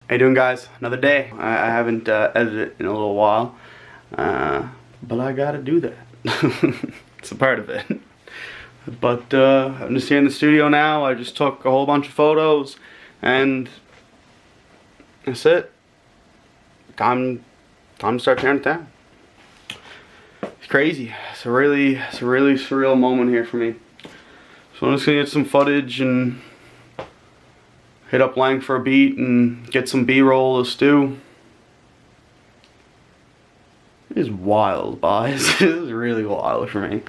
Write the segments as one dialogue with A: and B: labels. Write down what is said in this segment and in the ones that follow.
A: How you doing, guys? Another day. I haven't edited in a little while, but I gotta do that. It's a part of it. But I'm just here in the studio now. I just took a whole bunch of photos, and that's it. Time to start tearing it down. It's crazy. It's a really surreal moment here for me. So I'm just gonna get some footage and hit up Lang for a beat and get some B-roll of Stu. It is wild, boys. This is really wild for me.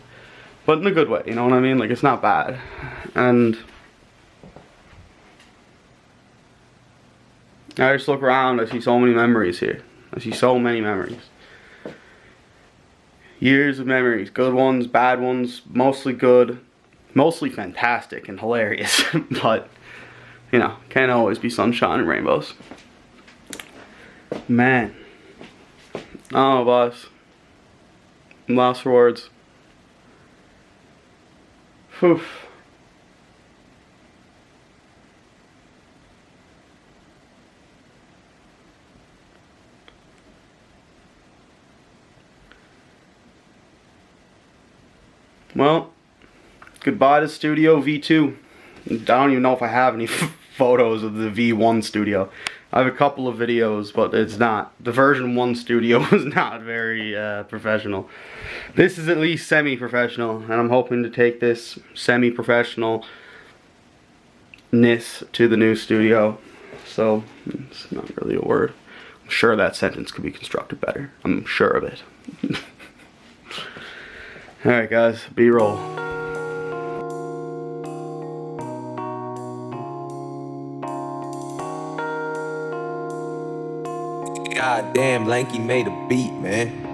A: But in a good way, you know what I mean? Like, it's not bad. And I just look around, I see so many memories here. I see so many memories. Years of memories. Good ones, bad ones, mostly good. Mostly fantastic and hilarious. But you know, can't always be sunshine and rainbows. Man. Oh, boss. I'm lost for words. Whew. Well, goodbye to Studio V2. I don't even know if I have any photos of the V1 studio. I have a couple of videos, but it's not. The version 1 studio was not very professional. This is at least semi-professional, and I'm hoping to take this semi-professionalness to the new studio. So, it's not really a word. I'm sure that sentence could be constructed better. I'm sure of it. Alright guys, B-roll.
B: God damn, Lanky made a beat, man.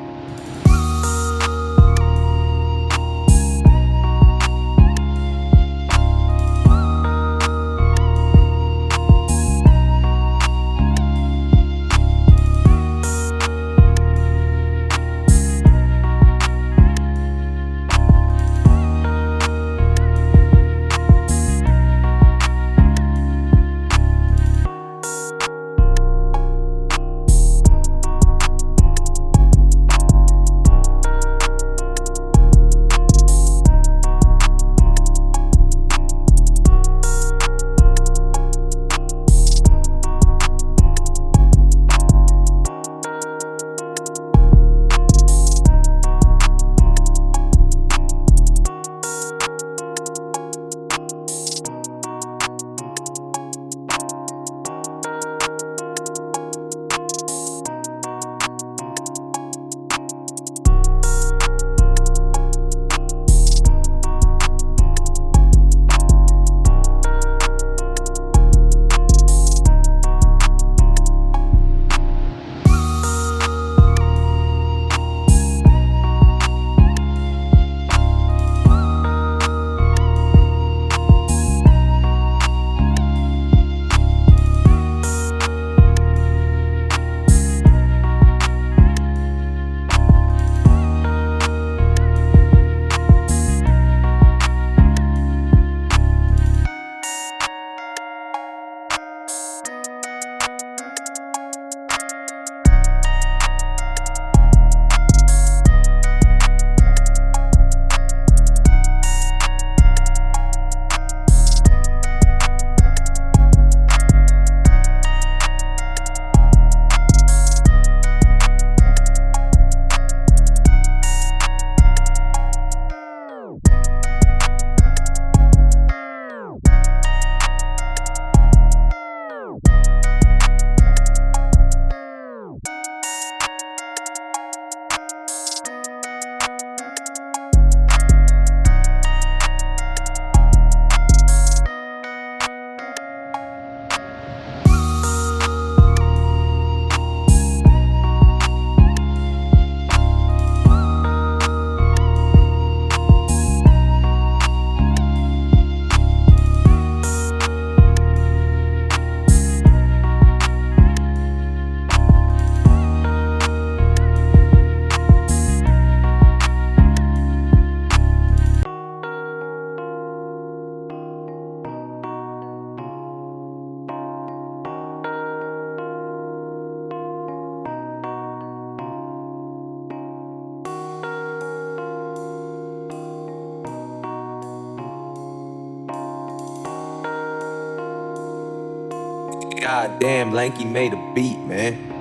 B: Goddamn, Lanky made a beat, man.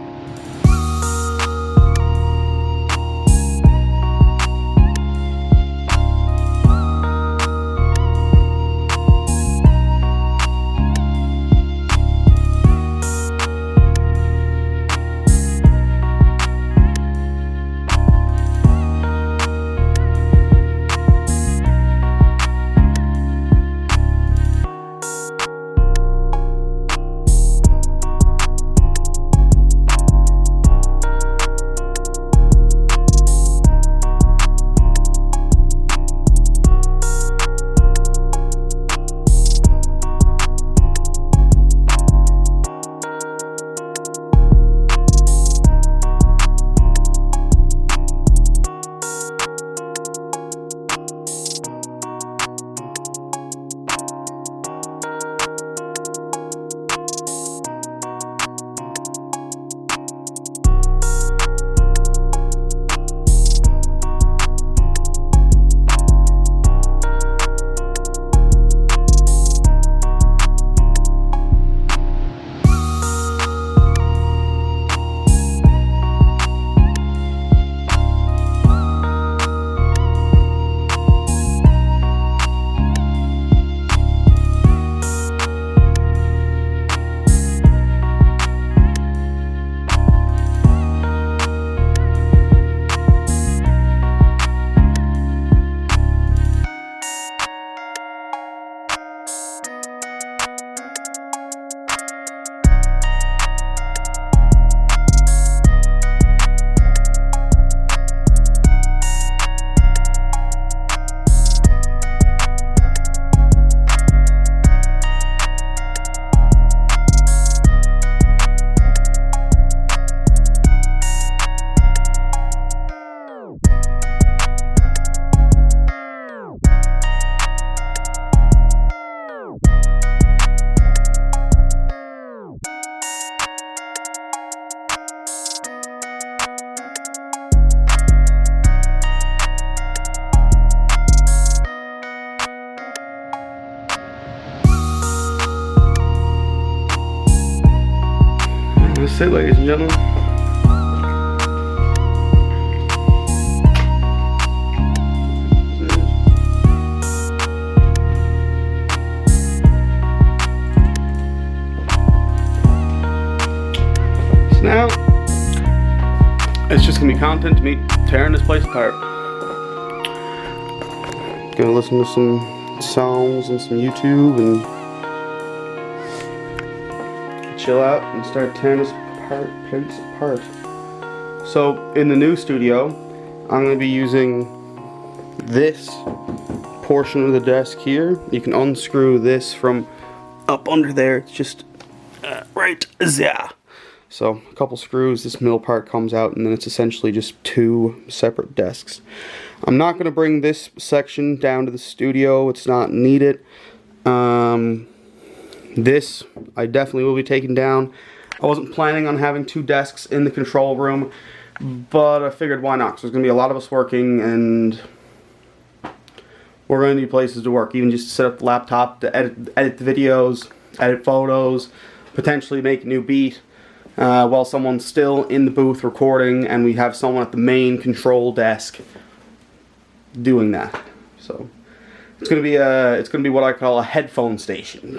A: That's it, ladies and gentlemen. So now, it's just gonna be content to me tearing this place apart. Gonna listen to some songs and some YouTube and chill out and start tearing this place apart. So in the new studio, I'm going to be using this portion of the desk here. You can unscrew this from up under there. It's just right there. So a couple screws, this middle part comes out, and then it's essentially just two separate desks. I'm not going to bring this section down to the studio. It's not needed. This I definitely will be taking down. I wasn't planning on having two desks in the control room, but I figured why not? 'Cause there's going to be a lot of us working, and we're going to need places to work, even just to set up the laptop to edit the videos, edit photos, potentially make a new beat while someone's still in the booth recording, and we have someone at the main control desk doing that. So it's going to be what I call a headphone station.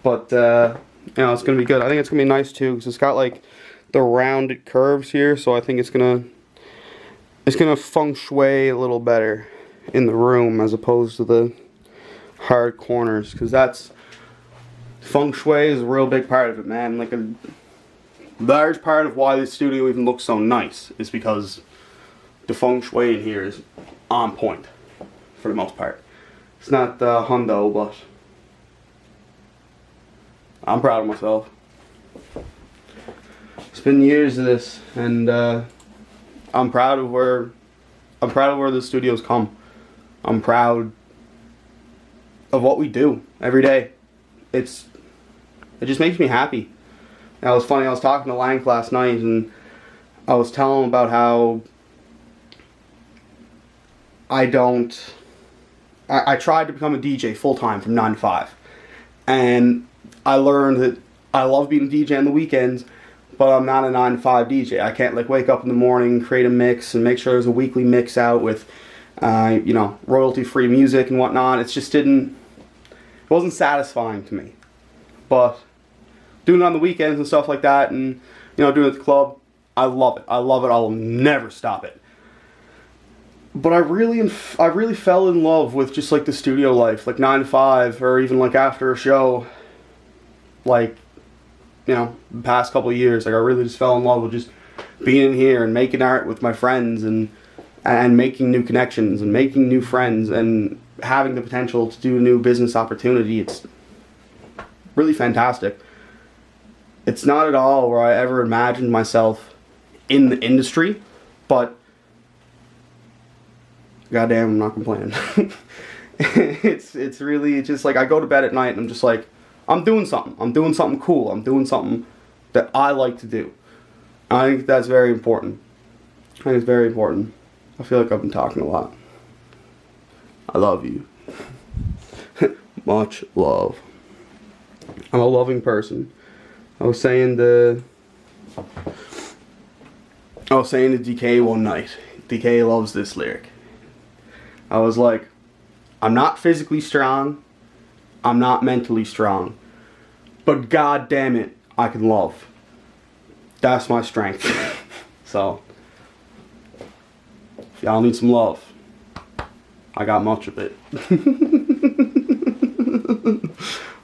A: But, you know, it's going to be good. I think it's going to be nice, too, because it's got, like, the rounded curves here, so I think it's going to feng shui a little better in the room as opposed to the hard corners, because that's, feng shui is a real big part of it, man. Like, a large part of why this studio even looks so nice is because the feng shui in here is on point, for the most part. It's not hundo, but I'm proud of myself. It's been years of this, and I'm proud of where the studio's come. I'm proud of what we do every day. It just makes me happy. Now, it was funny, I was talking to Lank last night, and I was telling him about how I tried to become a DJ full-time from 9 to 5. And I learned that I love being a DJ on the weekends, but I'm not a 9 to 5 DJ. I can't like wake up in the morning, create a mix, and make sure there's a weekly mix out with, you know, royalty-free music and whatnot. It wasn't satisfying to me. But doing it on the weekends and stuff like that, and you know, doing it at the club, I love it. I love it. I'll never stop it. But I really fell in love with just like the studio life, like 9 to 5, or even like after a show, like, you know, the past couple of years. Like I really just fell in love with just being in here and making art with my friends and making new connections and making new friends and having the potential to do a new business opportunity. It's really fantastic. It's not at all where I ever imagined myself in the industry, but goddamn, I'm not complaining. It's really just like I go to bed at night and I'm just like, I'm doing something. I'm doing something cool. I'm doing something that I like to do. I think that's very important. I think it's very important. I feel like I've been talking a lot. I love you. Much love. I'm a loving person. I was saying to DK one night. DK loves this lyric. I was like, I'm not physically strong. I'm not mentally strong. But god damn it, I can love. That's my strength. So, if y'all need some love, I got much of it.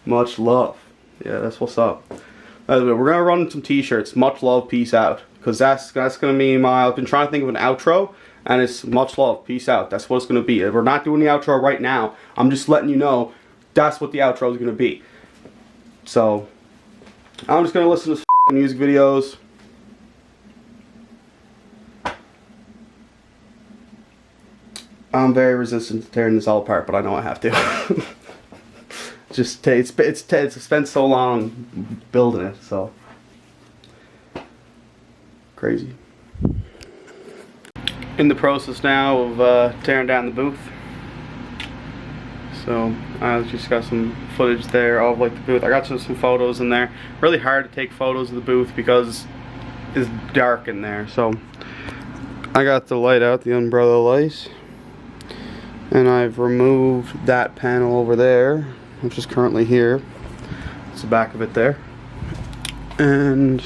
A: Much love. Yeah, that's what's up. We're gonna run some t-shirts. Much love, peace out. Because that's gonna be I've been trying to think of an outro, and it's much love, peace out. That's what it's gonna be. We're not doing the outro right now. I'm just letting you know that's what the outro is gonna be. So, I'm just gonna listen to some music videos. I'm very resistant to tearing this all apart, but I know I have to. It's spent so long building it, so crazy. In the process now of tearing down the booth. So I just got some footage there of like the booth. I got some photos in there. Really hard to take photos of the booth because it's dark in there. So I got the light out, the umbrella light, and I've removed that panel over there, which is currently here. It's the back of it there. And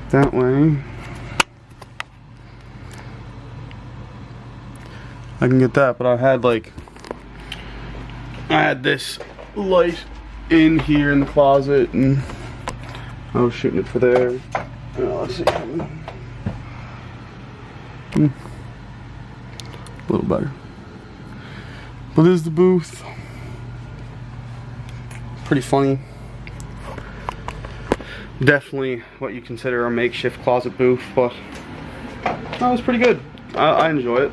A: that way I can get that, but I had this light in here in the closet and I was shooting it for there. Let's see. A little better. But this is the booth. Pretty funny. Definitely what you consider a makeshift closet booth, but that was pretty good. I enjoy it.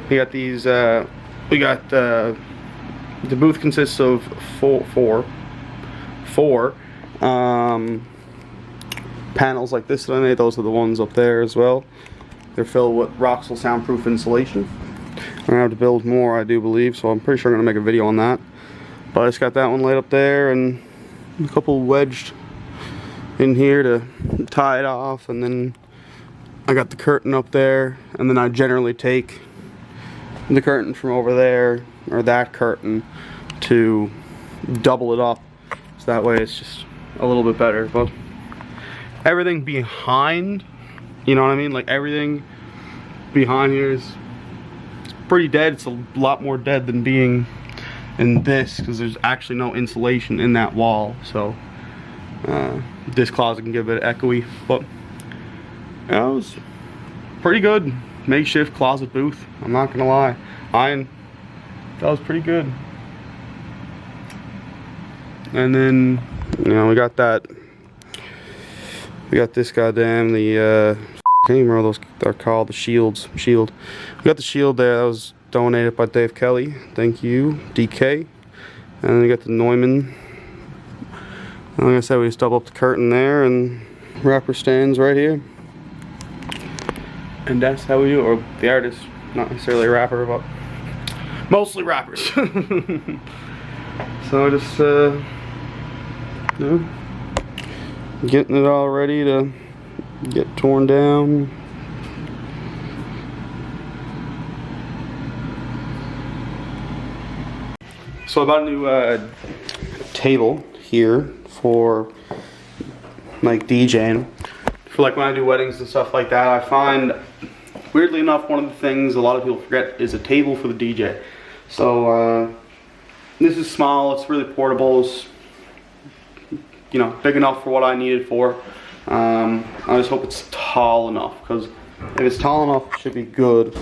A: We got these, the booth consists of four panels like this that I made. Those are the ones up there as well. They're filled with Roxel soundproof insulation. I'm gonna have to build more, I do believe, so I'm pretty sure I'm gonna make a video on that. But I just got that one laid up there and a couple wedged in here to tie it off, and then I got the curtain up there, and then I generally take the curtain from over there, or that curtain, to double it up, so that way it's just a little bit better. But everything behind, you know what I mean, like everything behind here is pretty dead. It's a lot more dead than being in this, because there's actually no insulation in that wall. So this closet can get a bit echoey, but yeah, it was pretty good makeshift closet booth. I'm not gonna lie, that was pretty good. And then, you know, we got this goddamn, the I can't even remember those are called, the shield. We got the shield there. That was donated by Dave Kelly. Thank you, DK. And then we got the Neumann. And like I said, we just double up the curtain there, and wrapper stands right here. And that's how we do it. Or the artist, not necessarily a rapper, but mostly rappers. So just Yeah. Getting it all ready to get torn down. So I bought a new table here for like DJing. For like when I do weddings and stuff like that, I find, weirdly enough, one of the things a lot of people forget is a table for the DJ. So this is small, it's really portable, it's, you know, big enough for what I need it for. I just hope it's tall enough, because if it's tall enough, it should be good.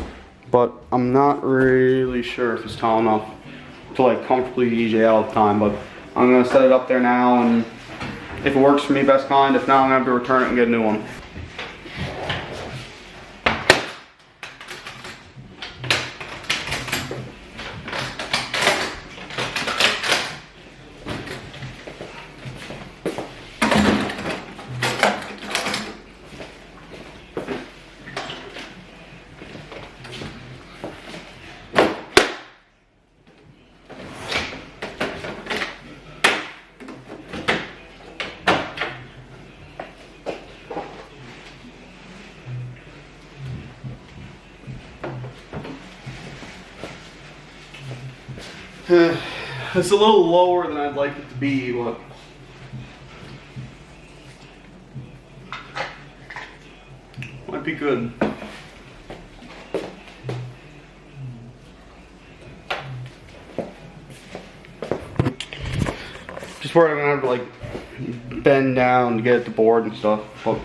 A: But I'm not really sure if it's tall enough to like comfortably DJ all the time. But I'm gonna set it up there now, and if it works for me, best kind. If not, I'm gonna have to return it and get a new one. It's a little lower than I'd like it to be, but might be good. Just worried I'm gonna have to like bend down to get at the board and stuff, but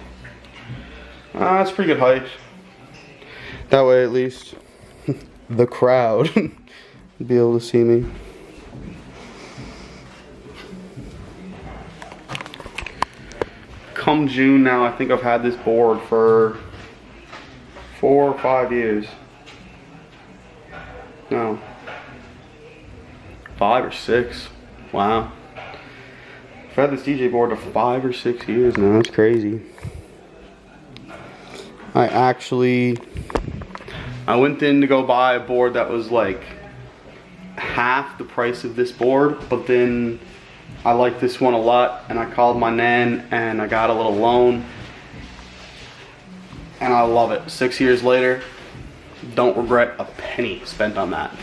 A: it's pretty good height. That way at least the crowd be able to see me. Come June now, I think I've had this board for 4 or 5 years. No. 5 or 6. Wow. I've had this DJ board for 5 or 6 years now. That's crazy. I went in to go buy a board that was like half the price of this board, but then I like this one a lot, and I called my nan and I got a little loan, and I love it. 6 years later, don't regret a penny spent on that.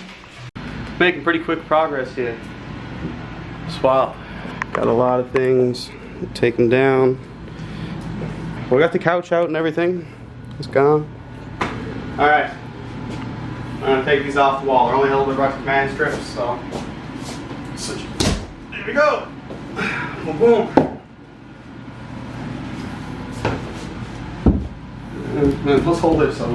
A: Making pretty quick progress here. Swap. Got a lot of things taken down. We got the couch out and everything. It's gone. Alright. I'm gonna take these off the wall. They're only held by command strips, so. There we go. Boom, boom. And let's hold this up.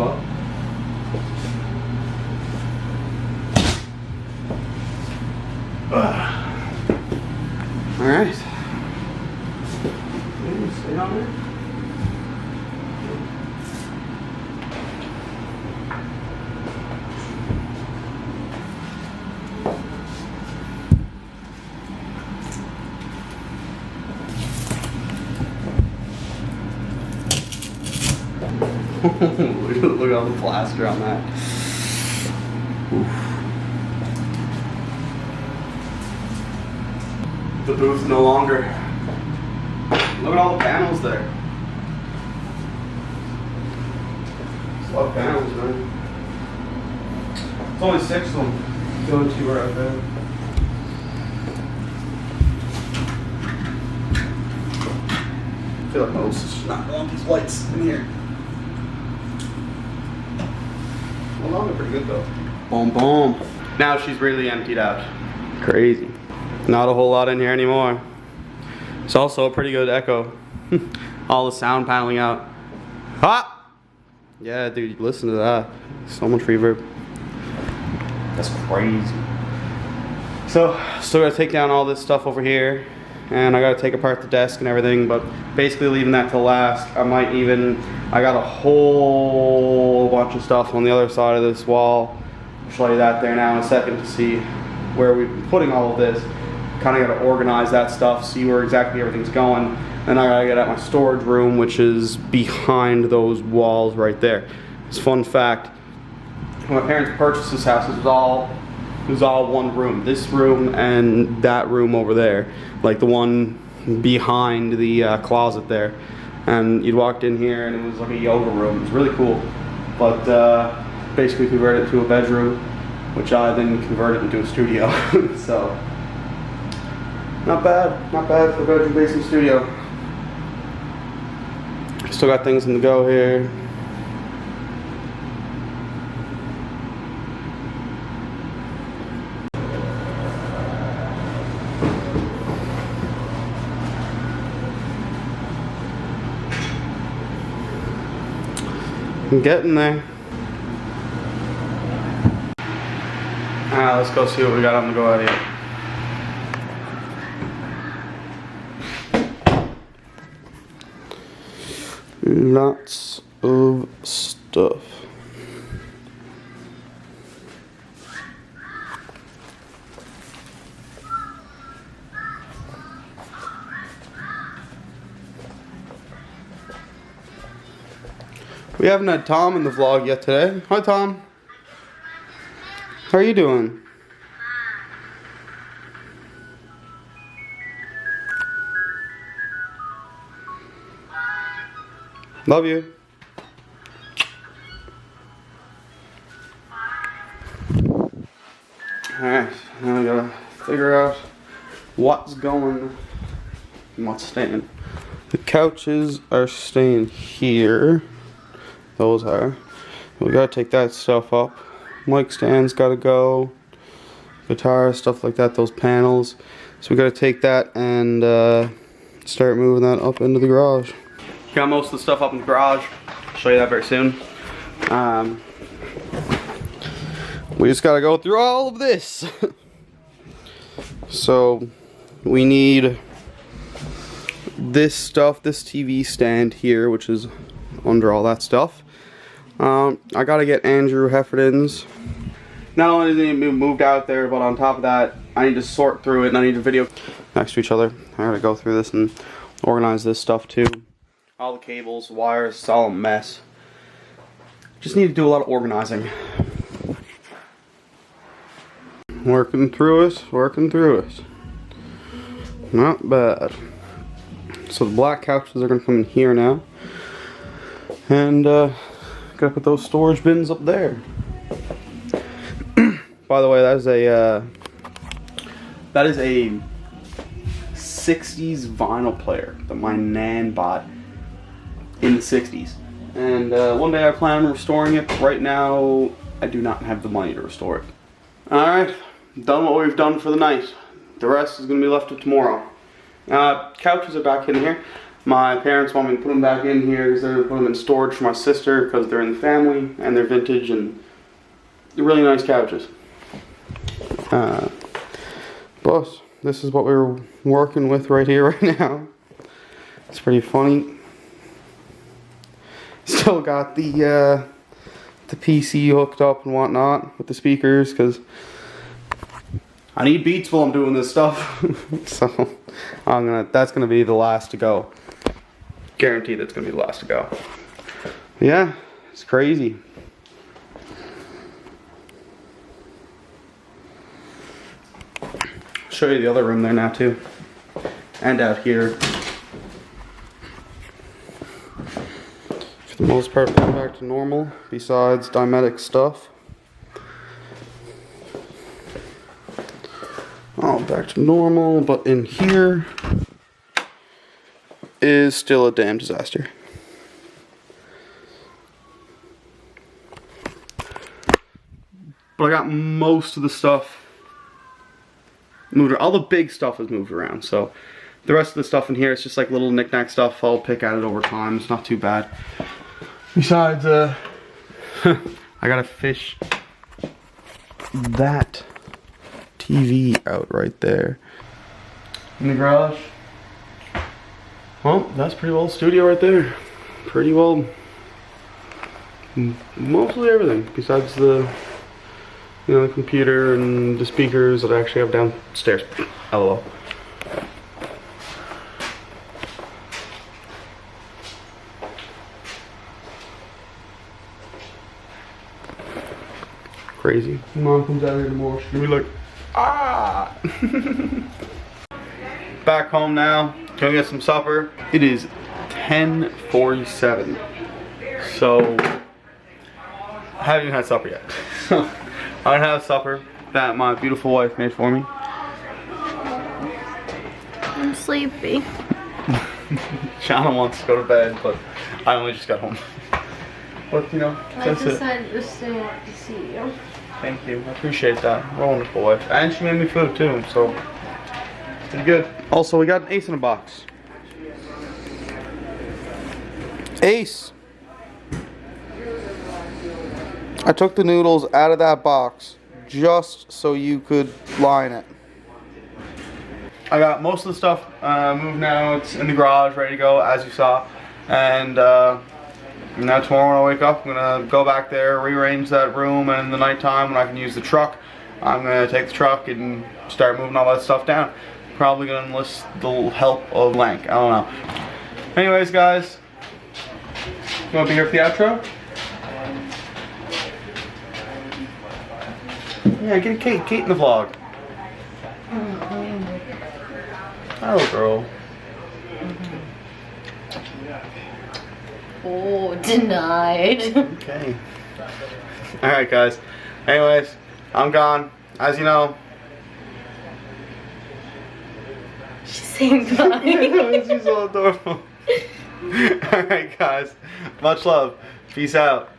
A: All right. Stay on there. Look at all the plaster on that. Oof. The booth no longer. Look at all the panels there. It's a lot of panels, man. It's only 6 of them. There's only 2 right there. I feel like most is not want these lights in here. Well, they're pretty good though. Boom, boom. Now she's really emptied out. Crazy. Not a whole lot in here anymore. It's also a pretty good echo. All the sound paneling out. Ha! Yeah, dude, listen to that. So much reverb. That's crazy. So, still gotta take down all this stuff over here. And I gotta take apart the desk and everything, but basically leaving that to last. I got a whole bunch of stuff on the other side of this wall. I'll show you that there now in a second to see where we've been putting all of this. Kind of gotta organize that stuff, see where exactly everything's going. Then I gotta get at my storage room, which is behind those walls right there. It's a fun fact. When my parents purchased this house, it was all one room. This room and that room over there. Like the one behind the closet there, and you'd walked in here and it was like a yoga room. It was really cool, but basically converted it to a bedroom, which I then converted into a studio. So not bad for a bedroom basement studio. Still got things on the go here. I'm getting there. Let's go see what we got on the go out here. Lots of stuff. We haven't had Tom in the vlog yet today. Hi, Tom. How are you doing? Love you. Alright, now we gotta figure out what's going and what's staying. The couches are staying here. Those are. We gotta take that stuff up. Mic stands gotta go. Guitar, stuff like that, those panels. So we gotta take that and start moving that up into the garage. Got most of the stuff up in the garage. I'll show you that very soon. We just gotta go through all of this. So we need this stuff, this TV stand here, which is under all that stuff. I gotta get Andrew Hefferdin's. Not only does he need to be moved out there, but on top of that, I need to sort through it and I need to video next to each other. I gotta go through this and organize this stuff too. All the cables, wires, it's all a mess. Just need to do a lot of organizing. Working through it. Not bad. So the black couches are gonna come in here now. And gotta put those storage bins up there. By the way, that is a 60s vinyl player that my nan bought in the 60s. And one day I plan on restoring it. Right now, I do not have the money to restore it. Alright, done what we've done for the night. The rest is going to be left to tomorrow. Couches are back in here. My parents want me to put them back in here because they're going to put them in storage for my sister because they're in the family and they're vintage and they're really nice couches. But this is what we're working with right here, right now. It's pretty funny. Still got the PC hooked up and whatnot with the speakers because I need beats while I'm doing this stuff. So that's gonna be the last to go. Guaranteed that's gonna be the last to go. Yeah, it's crazy. Show you the other room there now too, and out here. For the most part, we're back to normal. Besides Dimetic stuff, all back to normal. But in here is still a damn disaster. But I got most of the stuff moved. All the big stuff is moved around, so the rest of the stuff in here is just like little knick-knack stuff. I'll pick at it over time. It's not too bad. Besides, I gotta fish that TV out right there in the garage. Well, that's pretty well the studio right there. Pretty well, mostly everything besides the, you know, the computer and the speakers that I actually have downstairs. LOL. Crazy. Mom comes out here tomorrow. She's gonna be like, ah! Back home now. Gonna get some supper. It is 10:47. So I haven't even had supper yet. I'm gonna have supper that my beautiful wife made for me.
C: I'm sleepy.
A: Shauna wants to go to bed, but I only just got home. But you know,
C: I
A: that's it.
C: decided to stay up to see you.
A: Thank you. I appreciate that. You're a wonderful wife. And she made me food too, so it's pretty good. Also, we got an Ace in a box. Ace! I took the noodles out of that box just so you could line it. I got most of the stuff moved now. It's in the garage, ready to go, as you saw. And now tomorrow when I wake up, I'm gonna go back there, rearrange that room, and in the nighttime when I can use the truck, I'm gonna take the truck and start moving all that stuff down. Probably gonna enlist the help of Blank. I don't know. Anyways, guys, you wanna be here for the outro? Yeah, get Kate in the vlog. Hello, girl.
C: Oh, denied.
A: Okay. Alright, guys. Anyways, I'm gone. As you know.
C: She's saying bye.
A: She's so adorable. Alright, guys. Much love. Peace out.